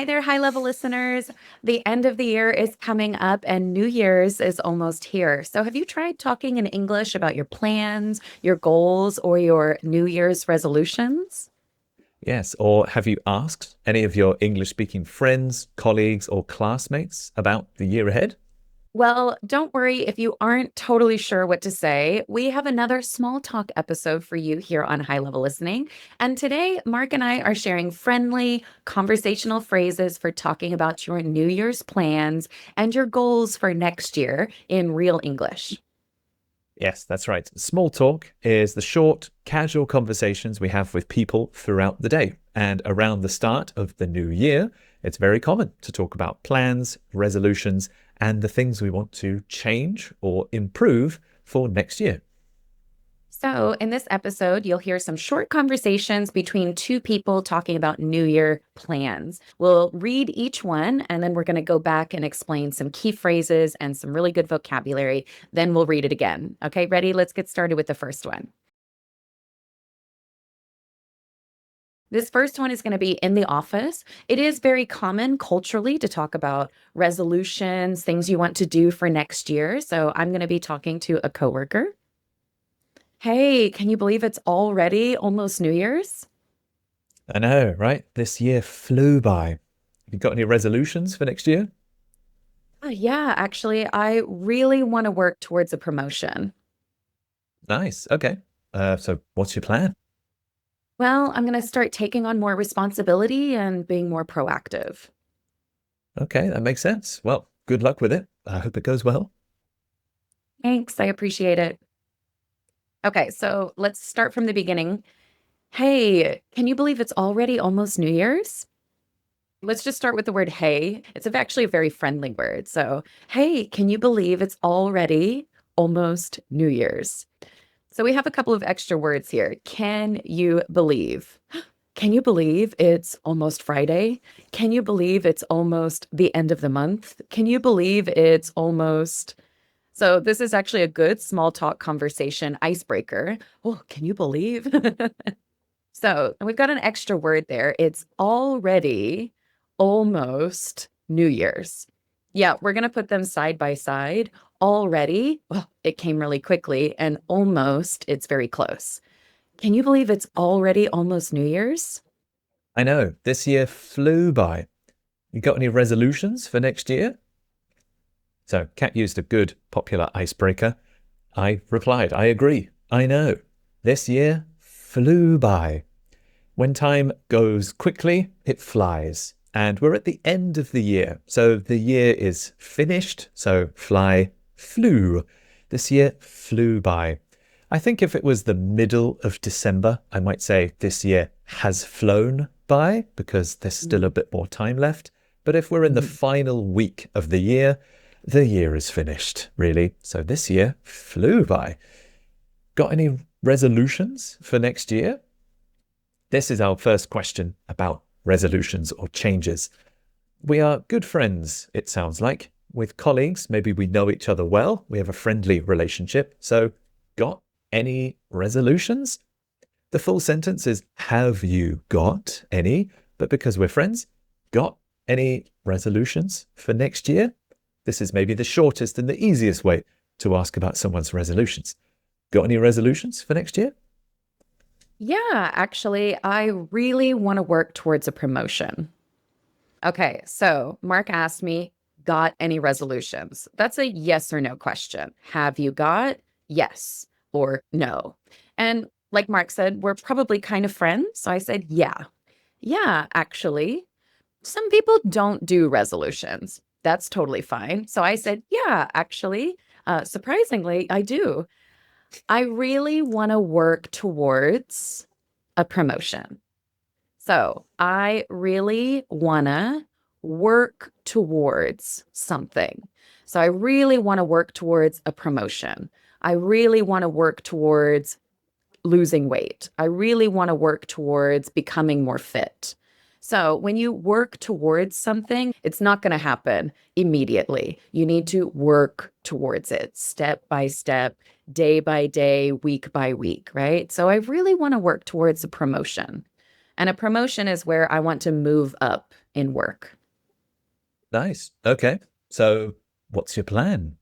Hi there, high level listeners. The end of the year is coming up and New Year's is almost here. So, have you tried talking in English about your plans, your goals, or your New Year's resolutions? Yes, or have you asked any of your English speaking friends, colleagues, or classmates about the year ahead? Well, don't worry if you aren't totally sure what to say. We have another small talk episode for you here on High Level Listening. And today, Mark and I are sharing friendly, conversational phrases for talking about your New Year's plans and your goals for next year in real English. Yes, that's right. Small talk is the short, casual conversations we have with people throughout the day. And around the start of the new year, it's very common to talk about plans, resolutions, and the things we want to change or improve for next year. So, in this episode, you'll hear some short conversations between two people talking about New Year plans. We'll read each one, and then we're going to go back and explain some key phrases and some really good vocabulary. Then we'll read it again. Okay, ready? Let's get started with the first one. This first one is going to be in the office. It is very common culturally to talk about resolutions, things you want to do for next year. So, I'm going to be talking to a coworker. Hey, can you believe it's already almost New Year's? I know, right? This year flew by. You got any resolutions for next year? Yeah, actually, I really want to work towards a promotion. Nice. Okay. So what's your plan? Well, I'm going to start taking on more responsibility and being more proactive. Okay, that makes sense. Well, good luck with it. I hope it goes well. Thanks, I appreciate it. Okay, so let's start from the beginning. Hey, can you believe it's already almost New Year's? Let's just start with the word hey. It's actually a very friendly word. So, hey, can you believe it's already almost New Year's? So, we have a couple of extra words here. Can you believe? Can you believe it's almost Friday? Can you believe it's almost the end of the month? Can you believe it's almost. So, this is actually a good small talk conversation icebreaker. Oh, can you believe? So, we've got an extra word there. It's already almost New Year's. Yeah, we're going to put them side by side. Already, well, it came really quickly, and almost, it's very close. Can you believe it's already almost New Year's? I know, this year flew by. You got any resolutions for next year? So, Kat used a good popular icebreaker. I replied, I agree. I know. This year flew by. When time goes quickly, it flies. And we're at the end of the year. So the year is finished. So fly, flew. This year flew by. I think if it was the middle of December, I might say this year has flown by because there's still a bit more time left. But if we're in the Mhm. final week of the year is finished, really. So this year flew by. Got any resolutions for next year? This is our first question about resolutions or changes. We are good friends, it sounds like. With colleagues, maybe we know each other well. We have a friendly relationship. So, got any resolutions? The full sentence is, have you got any? But because we're friends, got any resolutions for next year? This is maybe the shortest and the easiest way to ask about someone's resolutions. Got any resolutions for next year? Yeah, actually, I really want to work towards a promotion. Okay, so Mark asked me, got any resolutions? That's a yes or no question. Have you got? Yes or no. And like Mark said, we're probably kind of friends. So I said, yeah. Yeah, actually, some people don't do resolutions. That's totally fine. So I said, yeah, actually, surprisingly, I do. I really want to work towards a promotion. So I really want to work towards something. So I really want to work towards a promotion. I really want to work towards losing weight. I really want to work towards becoming more fit. So, when you work towards something, it's not going to happen immediately. You need to work towards it step by step, day by day, week by week, right? So, I really want to work towards a promotion. And a promotion is where I want to move up in work. Nice. Okay. So what's your plan?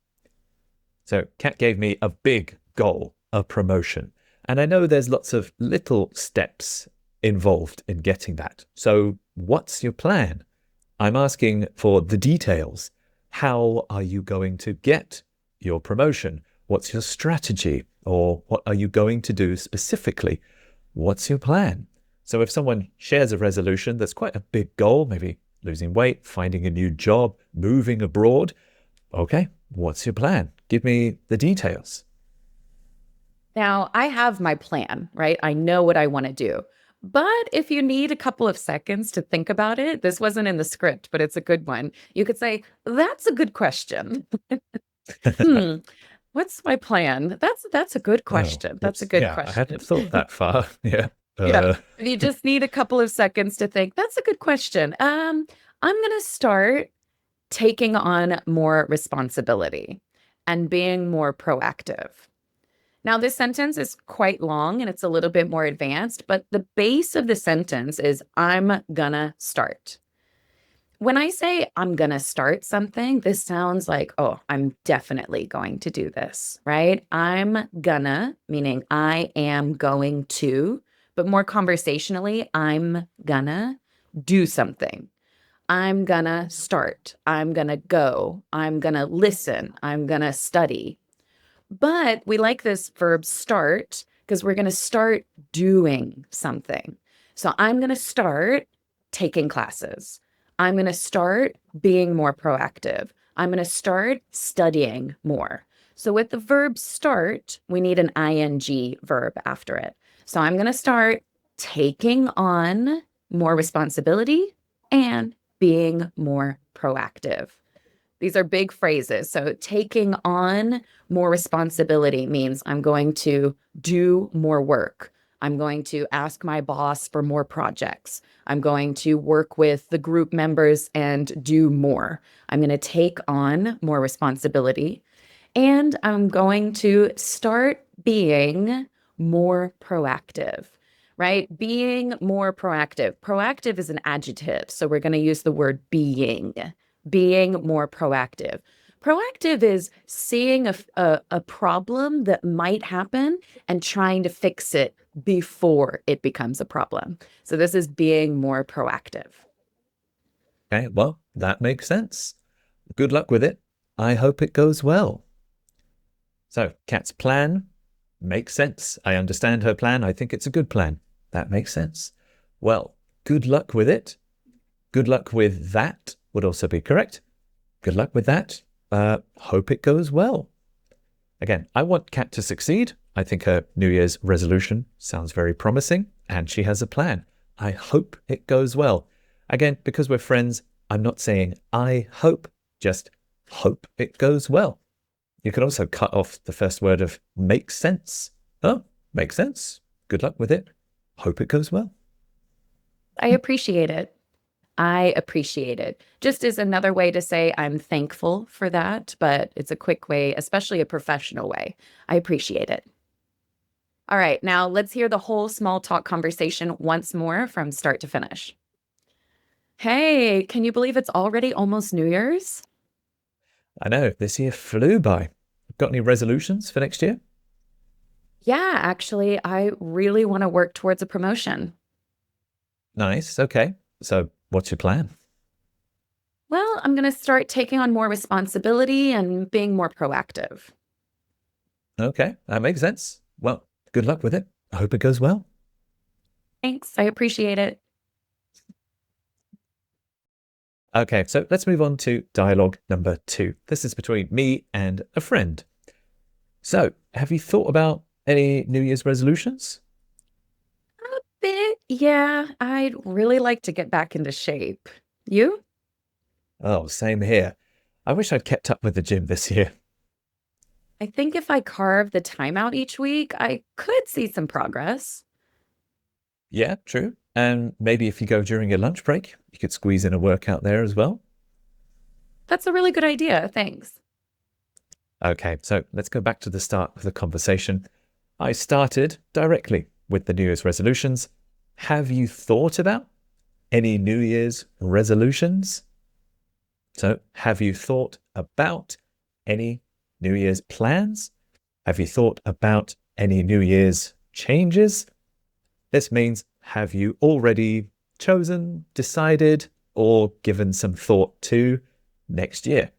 So Kat gave me a big goal, a promotion. And I know there's lots of little steps involved in getting that. So what's your plan? I'm asking for the details. How are you going to get your promotion? What's your strategy? Or what are you going to do specifically? What's your plan? So if someone shares a resolution that's quite a big goal, maybe losing weight, finding a new job, moving abroad, okay, what's your plan? Give me the details. Now, I have my plan, right? I know what I want to do. But if you need a couple of seconds to think about it, this wasn't in the script, but it's a good one. You could say, "That's a good question." Hmm, what's my plan? That's a good Oh, question. That's a whoops. good Yeah, I hadn't question. thought that far. Yeah. Yeah. Uh, If you just need a couple of seconds to think, that's a good question. I'm gonna start taking on more responsibility and being more proactive. Now, this sentence is quite long and it's a little bit more advanced, but the base of the sentence is I'm gonna start. When I say I'm gonna start something, this sounds like, oh, I'm definitely going to do this, right? I'm gonna, meaning I am going to, but more conversationally, I'm gonna do something. I'm gonna start. I'm gonna go. I'm gonna listen. I'm gonna study. But we like this verb start because we're going to start doing something. So I'm going to start taking classes. I'm going to start being more proactive. I'm going to start studying more. So with the verb start, we need an ing verb after it. So I'm going to start taking on more responsibility and being more proactive. These are big phrases. So taking on more responsibility means I'm going to do more work. I'm going to ask my boss for more projects. I'm going to work with the group members and do more. I'm going to take on more responsibility. And I'm going to start being more proactive, right? Being more proactive. Proactive is an adjective. So we're going to use the word being more proactive. Proactive is seeing a problem that might happen and trying to fix it before it becomes a problem. So this is being more proactive. okay, well, that makes sense. Good luck with it. I hope it goes well. So, Kat's plan makes sense. I understand her plan. I think it's a good plan. That makes sense. Well, good luck with it. Good luck with that would also be correct. Good luck with that. Hope it goes well. Again, I want Kat to succeed. I think her New Year's resolution sounds very promising and she has a plan. I hope it goes well. Again, because we're friends, I'm not saying I hope, just hope it goes well. You can also cut off the first word of makes sense. Oh, makes sense. Good luck with it. Hope it goes well. I appreciate it. I appreciate it. Just as another way to say I'm thankful for that, but it's a quick way, especially a professional way. I appreciate it. All right, now let's hear the whole small talk conversation once more from start to finish. Hey, can you believe it's already almost New Year's? I know, this year flew by. Got any resolutions for next year? Yeah, actually, I really want to work towards a promotion. Nice. Okay. So what's your plan? Well, I'm going to start taking on more responsibility and being more proactive. Okay, that makes sense. Well, good luck with it. I hope it goes well. Thanks. I appreciate it. Okay, so let's move on to dialogue number 2. This is between me and a friend. So, have you thought about any New Year's resolutions? A bit, yeah. I'd really like to get back into shape. You? Oh, same here. I wish I'd kept up with the gym this year. I think if I carve the time out each week, I could see some progress. Yeah, true. And maybe if you go during your lunch break, you could squeeze in a workout there as well. That's a really good idea. Thanks. Okay, so let's go back to the start of the conversation. I started directly with the New Year's resolutions. Have you thought about any New Year's resolutions? So have you thought about any New Year's plans? Have you thought about any New Year's changes? This means, have you already chosen, decided, or given some thought to next year?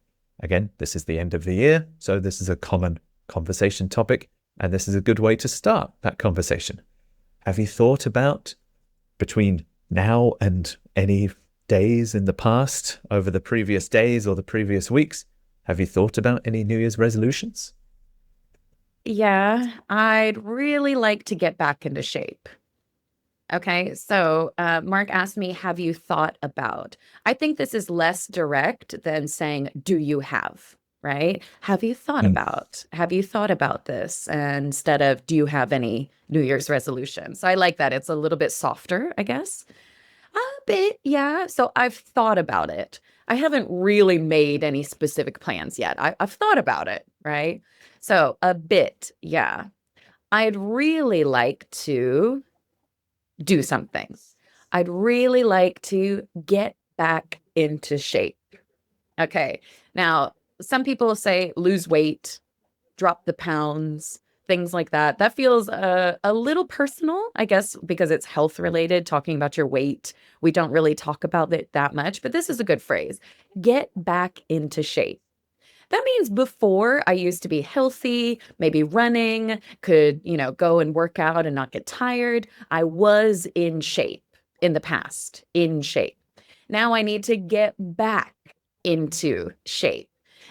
Again, this is the end of the year, so this is a common conversation topic, and this is a good way to start that conversation. Have you thought about, between now and any days in the past, over the previous days or the previous weeks, have you thought about any New Year's resolutions? Yeah, I'd really like to get back into shape. Okay, so Mark asked me, have you thought about? I think this is less direct than saying, do you have? Right? Have you thought Mm. about? Have you thought about this? Instead of, do you have any New Year's resolutions? So I like that. It's a little bit softer, I guess. A bit, yeah. So I've thought about it. I haven't really made any specific plans yet. I've thought about it, right? So a bit, yeah. I'd really like to do something. I'd really like to get back into shape. Okay. Now, some people say lose weight, drop the pounds, things like that. That feels a little personal, I guess, because it's health related, talking about your weight. We don't really talk about it that much, but this is a good phrase. Get back into shape. That means before I used to be healthy, maybe running, could, go and work out and not get tired. I was in shape in the past, in shape. Now I need to get back into shape.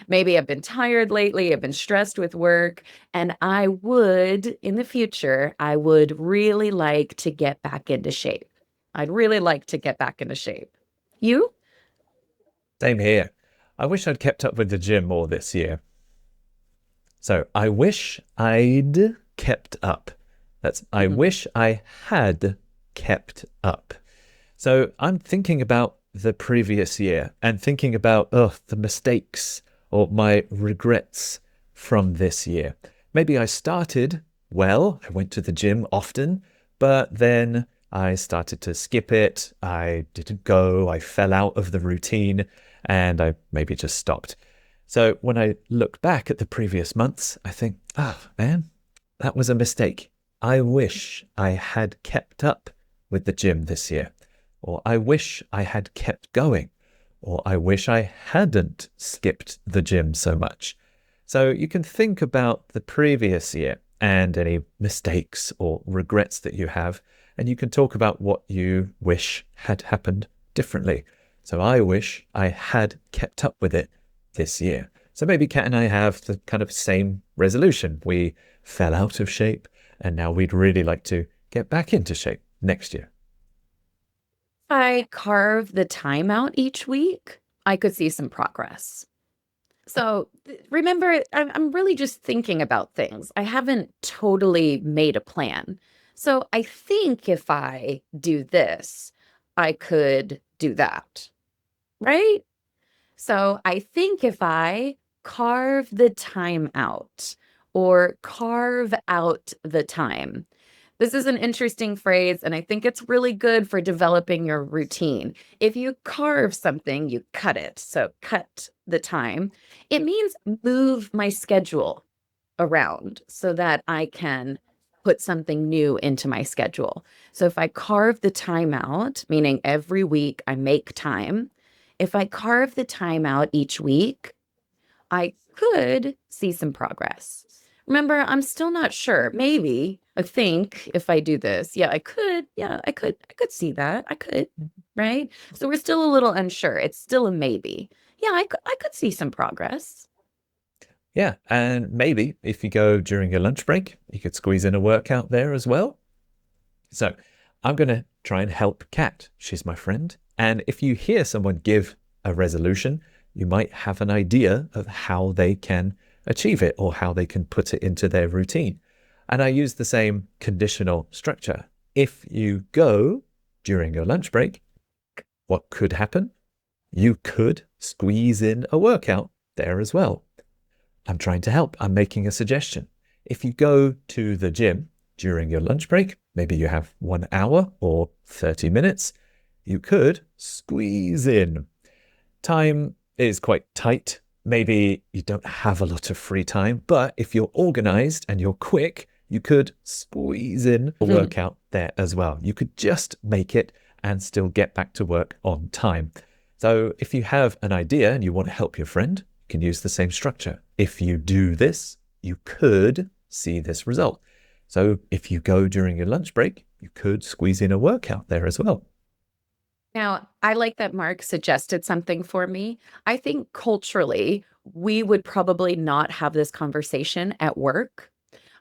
Maybe I've been tired lately, I've been stressed with work, and in the future, I would really like to get back into shape. I'd really like to get back into shape. You? Same here. I wish I'd kept up with the gym more this year. So I wish I'd kept up. I wish I had kept up. So I'm thinking about the previous year and thinking about the mistakes or my regrets from this year. Maybe I started well, I went to the gym often, but then I started to skip it. I didn't go, I fell out of the routine, and I maybe just stopped. So when I look back at the previous months, I think, man, that was a mistake. I wish I had kept up with the gym this year, or I wish I had kept going, or I wish I hadn't skipped the gym so much. So you can think about the previous year and any mistakes or regrets that you have, and you can talk about what you wish had happened differently. So I wish I had kept up with it this year. So maybe Kat and I have the kind of same resolution. We fell out of shape, and now we'd really like to get back into shape next year. I carve the time out each week, I could see some progress. So remember, I'm really just thinking about things. I haven't totally made a plan. So I think if I do this, I could do that, right? So I think if I carve the time out or carve out the time, this is an interesting phrase, and I think it's really good for developing your routine. If you carve something, you cut it. So cut the time. It means move my schedule around so that I can put something new into my schedule. So if I carve the time out, meaning every week I make time, if I carve the time out each week, I could see some progress. Remember, I'm still not sure. Maybe I think if I do this, yeah, I could. Yeah, I could see that. I could, right? So we're still a little unsure. It's still a maybe. Yeah, I could see some progress. Yeah, and maybe if you go during your lunch break, you could squeeze in a workout there as well. So I'm going to try and help Kat. She's my friend. And if you hear someone give a resolution, you might have an idea of how they can achieve it or how they can put it into their routine. And I use the same conditional structure. If you go during your lunch break, what could happen? You could squeeze in a workout there as well. I'm trying to help. I'm making a suggestion. If you go to the gym during your lunch break, maybe you have 1 hour or 30 minutes, you could squeeze in. Time is quite tight. Maybe you don't have a lot of free time, but if you're organized and you're quick, you could squeeze in a workout there as well. You could just make it and still get back to work on time. So if you have an idea and you want to help your friend, you can use the same structure. If you do this, you could see this result. So if you go during your lunch break, you could squeeze in a workout there as well. Now, I like that Mark suggested something for me. I think culturally, we would probably not have this conversation at work.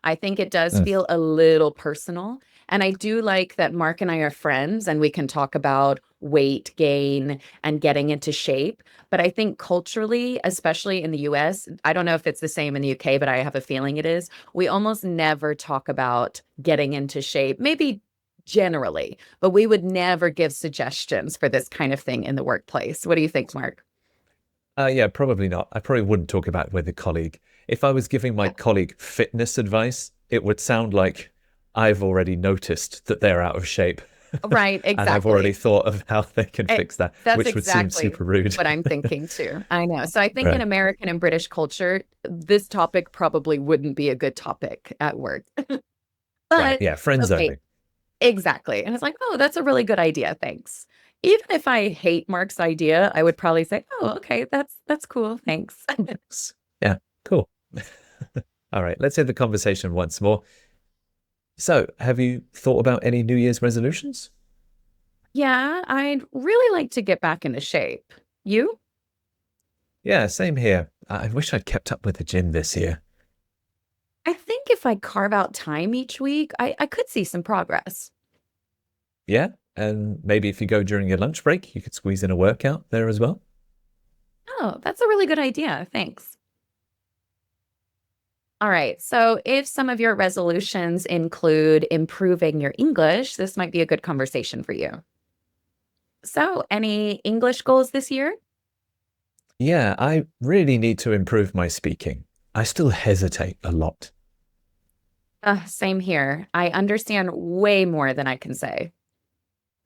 I think it does feel a little personal. And I do like that Mark and I are friends and we can talk about weight gain and getting into shape. But I think culturally, especially in the US, I don't know if it's the same in the UK, but I have a feeling it is. We almost never talk about getting into shape, maybe generally, but we would never give suggestions for this kind of thing in the workplace. What do you think, Mark? Yeah, probably not. I probably wouldn't talk about it with a colleague. If I was giving my colleague fitness advice, it would sound like I've already noticed that they're out of shape. Right, And I've exactly. already thought of how they can fix that, That's which would seem exactly super rude. what I'm thinking too. I know. So I think in Right. American and British culture, this topic probably wouldn't be a good topic at work. Right. But Yeah. Friends okay, only. exactly. And it's like, oh, that's a really good idea. Thanks. Even if I hate Mark's idea, I would probably say, oh, okay, that's cool. Thanks. Yeah. Cool. All right. Let's have the conversation once more. So, have you thought about any New Year's resolutions? Yeah, I'd really like to get back into shape. You? Yeah, same here. I wish I'd kept up with the gym this year. I think if I carve out time each week, I could see some progress. Yeah. And maybe if you go during your lunch break, you could squeeze in a workout there as well. Oh, that's a really good idea. Thanks. All right. So, if some of your resolutions include improving your English, this might be a good conversation for you. So, any English goals this year? Yeah, I really need to improve my speaking. I still hesitate a lot. Same here. I understand way more than I can say.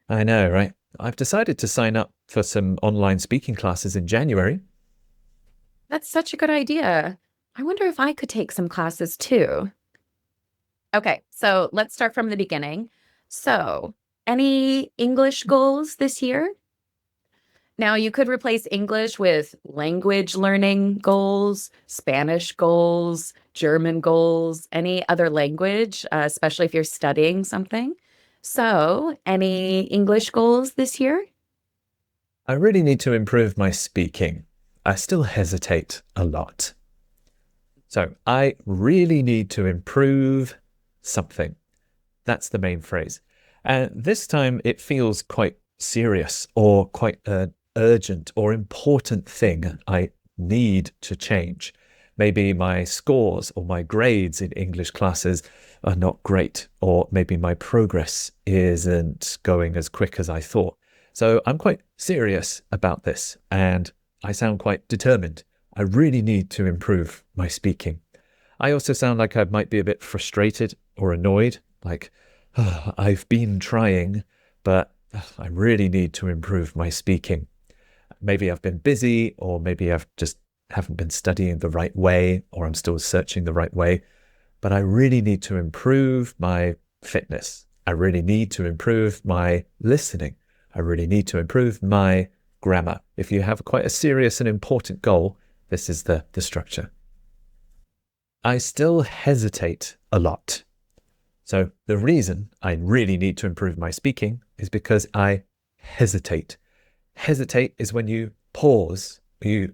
I know, right? I've decided to sign up for some online speaking classes in January. That's such a good idea. I wonder if I could take some classes too. Okay, so let's start from the beginning. So, any English goals this year? Now, you could replace English with language learning goals, Spanish goals, German goals, any other language, especially if you're studying something. So, any English goals this year? I really need to improve my speaking. I still hesitate a lot. So I really need to improve something. That's the main phrase. And this time it feels quite serious or quite an urgent or important thing I need to change. Maybe my scores or my grades in English classes are not great, or maybe my progress isn't going as quick as I thought. So I'm quite serious about this and I sound quite determined. I really need to improve my speaking. I also sound like I might be a bit frustrated or annoyed, like, "Oh, I've been trying, but I really need to improve my speaking. Maybe I've been busy, or maybe I've just haven't been studying the right way, or I'm still searching the right way, but I really need to improve my fitness. I really need to improve my listening. I really need to improve my grammar." If you have quite a serious and important goal, this is the structure. I still hesitate a lot. So the reason I really need to improve my speaking is because I hesitate. Hesitate is when you pause, you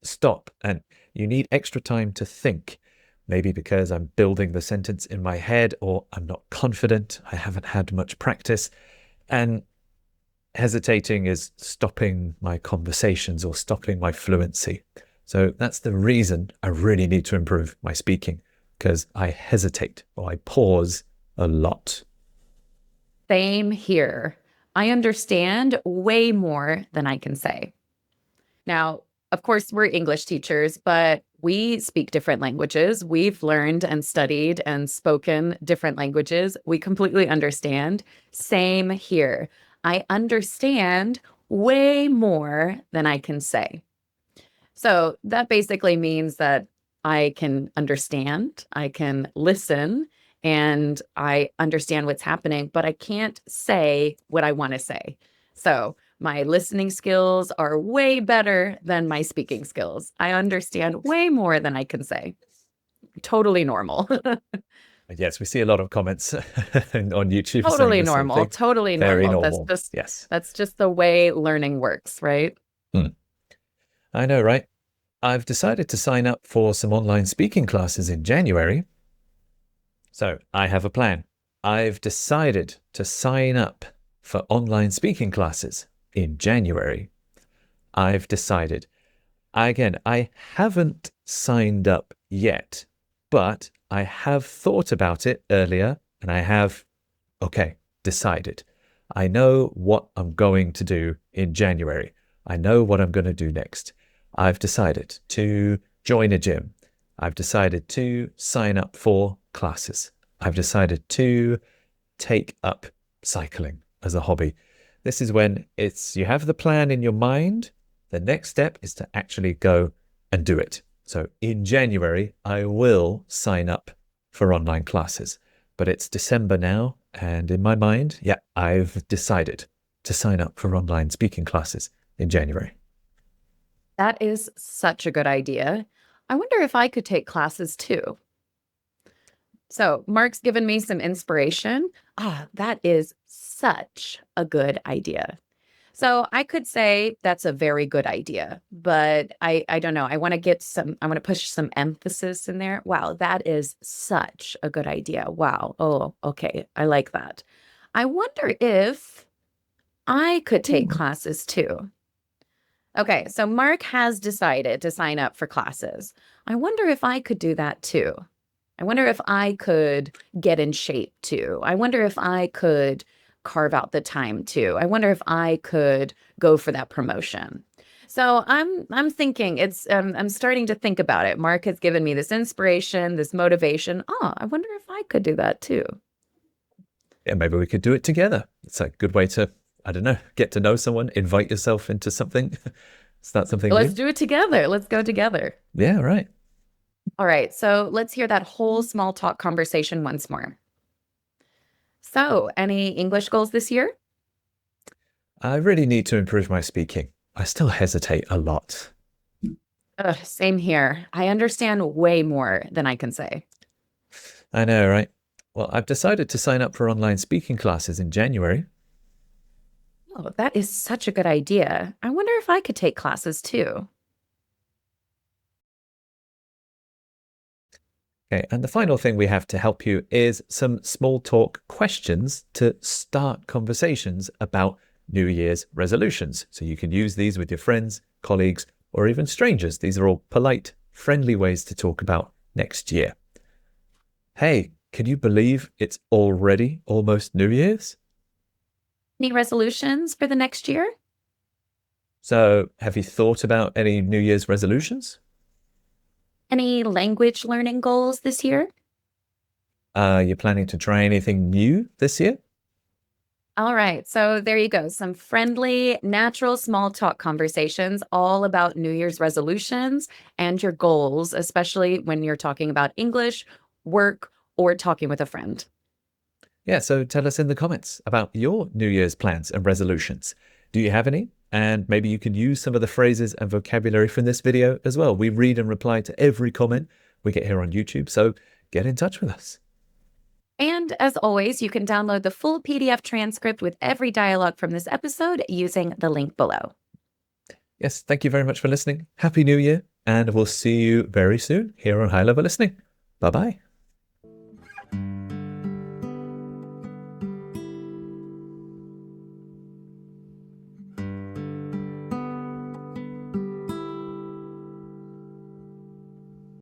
stop, and you need extra time to think. Maybe because I'm building the sentence in my head, or I'm not confident, I haven't had much practice. And hesitating is stopping my conversations or stopping my fluency. So that's the reason I really need to improve my speaking, because I hesitate or I pause a lot. Same here. I understand way more than I can say. Now, of course, we're English teachers, but we speak different languages. We've learned and studied and spoken different languages. We completely understand. Same here. I understand way more than I can say. So that basically means that I can understand, I can listen, and I understand what's happening, but I can't say what I want to say. So my listening skills are way better than my speaking skills. I understand way more than I can say. Totally normal. Yes, we see a lot of comments on YouTube saying Totally the same normal. thing. Totally Very normal. normal. Yes. That's just the way learning works, right? I know, right? I've decided to sign up for some online speaking classes in January. So I have a plan. I've decided to sign up for online speaking classes in January. I've decided. I haven't signed up yet, but I have thought about it earlier and I have, decided. I know what I'm going to do in January. I know what I'm going to do next. I've decided to join a gym. I've decided to sign up for classes. I've decided to take up cycling as a hobby. This is when you have the plan in your mind. The next step is to actually go and do it. So in January, I will sign up for online classes. But it's December now, and in my mind, I've decided to sign up for online speaking classes in January. That is such a good idea. I wonder if I could take classes too. So, Mark's given me some inspiration. That is such a good idea. So, I could say that's a very good idea, but I don't know. I want to push some emphasis in there. Wow, that is such a good idea. Wow. Oh, okay. I like that. I wonder if I could take classes too. Okay, so Mark has decided to sign up for classes. I wonder if I could do that too. I wonder if I could get in shape too. I wonder if I could carve out the time too. I wonder if I could go for that promotion. So I'm thinking I'm starting to think about it. Mark has given me this inspiration, this motivation. Oh, I wonder if I could do that too. Yeah, maybe we could do it together. It's a good way to, I don't know, get to know someone, invite yourself into something, start something Let's new. do it together. Let's go together. Yeah, right. All right, so let's hear that whole small talk conversation once more. So, any English goals this year? I really need to improve my speaking. I still hesitate a lot. Same here. I understand way more than I can say. I know, right? Well, I've decided to sign up for online speaking classes in January. Oh, that is such a good idea. I wonder if I could take classes too. Okay, and the final thing we have to help you is some small talk questions to start conversations about New Year's resolutions. So you can use these with your friends, colleagues, or even strangers. These are all polite, friendly ways to talk about next year. Hey, can you believe it's already almost New Year's? Any resolutions for the next year? So have you thought about any New Year's resolutions? Any language learning goals this year? You're planning to try anything new this year? All right, so there you go. Some friendly, natural small talk conversations all about New Year's resolutions and your goals, especially when you're talking about English, work, or talking with a friend. Yeah, so tell us in the comments about your New Year's plans and resolutions. Do you have any? And maybe you can use some of the phrases and vocabulary from this video as well. We read and reply to every comment we get here on YouTube, so get in touch with us. And as always, you can download the full PDF transcript with every dialogue from this episode using the link below. Yes, thank you very much for listening. Happy New Year, and we'll see you very soon here on High Level Listening. Bye-bye.